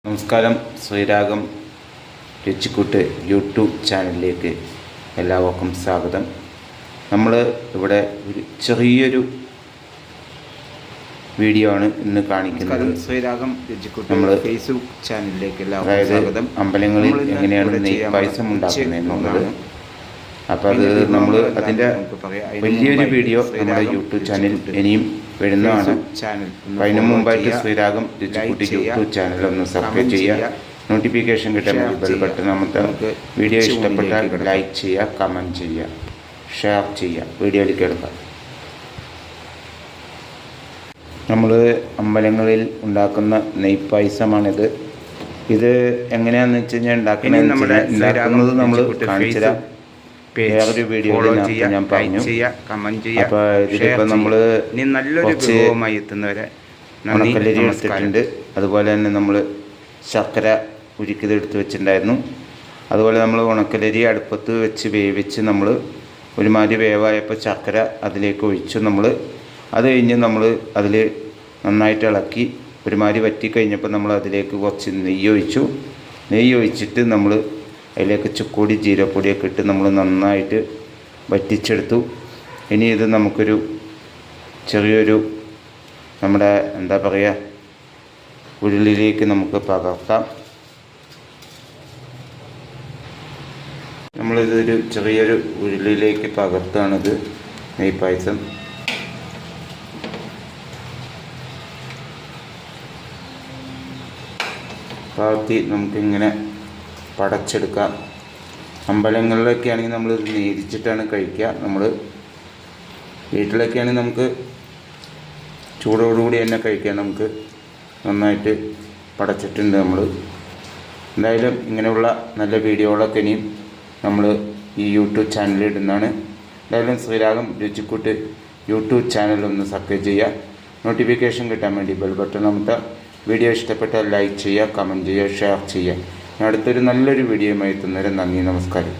നമസ്കാരം. ശ്രീരാഗം രുചിക്കൂട്ട് യൂട്യൂബ് ചാനലിലേക്ക് എല്ലാവർക്കും സ്വാഗതം. നമ്മൾ ഇവിടെ ഒരു ചെറിയൊരു വീഡിയോ ആണ് ഇന്ന് കാണിക്കുന്നത്. ശ്രീരാഗം രുചിക്കൂട്ട് നമ്മൾ ഫേസ്ബുക്ക് ചാനലിലേക്ക് എല്ലാവർക്കും സ്വാഗതം. അമ്പലങ്ങളിൽ എങ്ങനെയാണ് നെയ് പായസം ഉണ്ടാക്കുന്നത് എന്നുള്ളത്. അപ്പോൾ അത് നമ്മൾ അതിൻ്റെ വലിയൊരു വീഡിയോ നമ്മുടെ യൂട്യൂബ് ചാനൽ ഇനിയും വരുന്നതാണ്. അതിന് മുമ്പായിട്ട് ശ്രീരാഗം രുചിക്കൂട്ട് യൂട്യൂബ് ചാനൽ ഒന്ന് സബ്സ്ക്രൈബ് ചെയ്യുക, നോട്ടിഫിക്കേഷൻ കിട്ടാൻ വേണ്ടി ബെൽ ബട്ടൺ നമുക്ക് വീഡിയോ ഇഷ്ടപ്പെട്ടാൽ ലൈക്ക് ചെയ്യുക, കമൻറ്റ് ചെയ്യുക, ഷെയർ ചെയ്യുക. വീഡിയോയിലേക്ക് എടുക്കാം. നമ്മൾ അമ്പലങ്ങളിൽ ഉണ്ടാക്കുന്ന നെയ്പായസമാണിത്. ഇത് എങ്ങനെയാണെന്ന് വെച്ച് കഴിഞ്ഞാൽ ഉണ്ടാക്കുന്നത് നമ്മൾ കാണിച്ചു തരാം. വേറൊരു വീഡിയോയിൽ ഞാൻ പറഞ്ഞു. അപ്പോൾ ഇതിലിപ്പോൾ നമ്മൾ കുറച്ച് ഉണക്കലരി എടുത്തിട്ടുണ്ട്. അതുപോലെ തന്നെ നമ്മൾ ശർക്കര ഉരുക്കിയതെടുത്ത് വെച്ചിട്ടുണ്ടായിരുന്നു. അതുപോലെ നമ്മൾ ഉണക്കലരി അടുപ്പത്ത് വെച്ച് വേവിച്ച് നമ്മൾ ഒരുമാതിരി വേവായപ്പോൾ ശർക്കര അതിലേക്ക് ഒഴിച്ചു. അത് കഴിഞ്ഞ് നമ്മൾ അതിൽ നന്നായിട്ട് ഇളക്കി ഒരുമാതിരി വറ്റി കഴിഞ്ഞപ്പോൾ നമ്മൾ അതിലേക്ക് കുറച്ച് നെയ്യ് ഒഴിച്ചിട്ട് നമ്മൾ അതിലേക്ക് ചുക്കുപൊടി ജീരകപ്പൊടിയൊക്കെ ഇട്ട് നമ്മൾ നന്നായിട്ട് വറ്റിച്ചെടുത്തു. ഇനി ഇത് നമുക്കൊരു ചെറിയൊരു നമ്മുടെ എന്താ പറയുക ഉരുളിയിലേക്ക് നമുക്ക് പകർത്താം. നമ്മളിതൊരു ചെറിയൊരു ഉരുളിയിലേക്ക് പകർത്താണിത് നെയ്പായസം. പകർത്തി നമുക്കിങ്ങനെ പടച്ചെടുക്കാം. അമ്പലങ്ങളിലൊക്കെ ആണെങ്കിൽ നമ്മൾ ഇത് നേരിച്ചിട്ടാണ് കഴിക്കുക. നമ്മൾ വീട്ടിലൊക്കെ ആണെങ്കിൽ നമുക്ക് ചൂടോടുകൂടി തന്നെ കഴിക്കാം. നമുക്ക് നന്നായിട്ട് പടച്ചിട്ടുണ്ട്. നമ്മൾ എന്തായാലും ഇങ്ങനെയുള്ള നല്ല വീഡിയോകളൊക്കെ ഇനിയും നമ്മൾ ഈ യൂട്യൂബ് ചാനലിൽ ഇടുന്നതാണ്. എന്തായാലും ശ്രീരാഗം രുചിക്കൂട്ട് യൂട്യൂബ് ചാനൽ ഒന്ന് സബ്സ്ക്രൈബ് ചെയ്യുക, നോട്ടിഫിക്കേഷൻ കിട്ടാൻ വേണ്ടി ബെൽ ബട്ടൺ അമർത്തുക. വീഡിയോ ഇഷ്ടപ്പെട്ടാൽ ലൈക്ക് ചെയ്യുക, കമൻറ്റ് ചെയ്യുക, ഷെയർ ചെയ്യുക. അടുത്തൊരു നല്ലൊരു വീഡിയോയുമായി എത്തുന്നവരെ നന്ദി, നമസ്കാരം.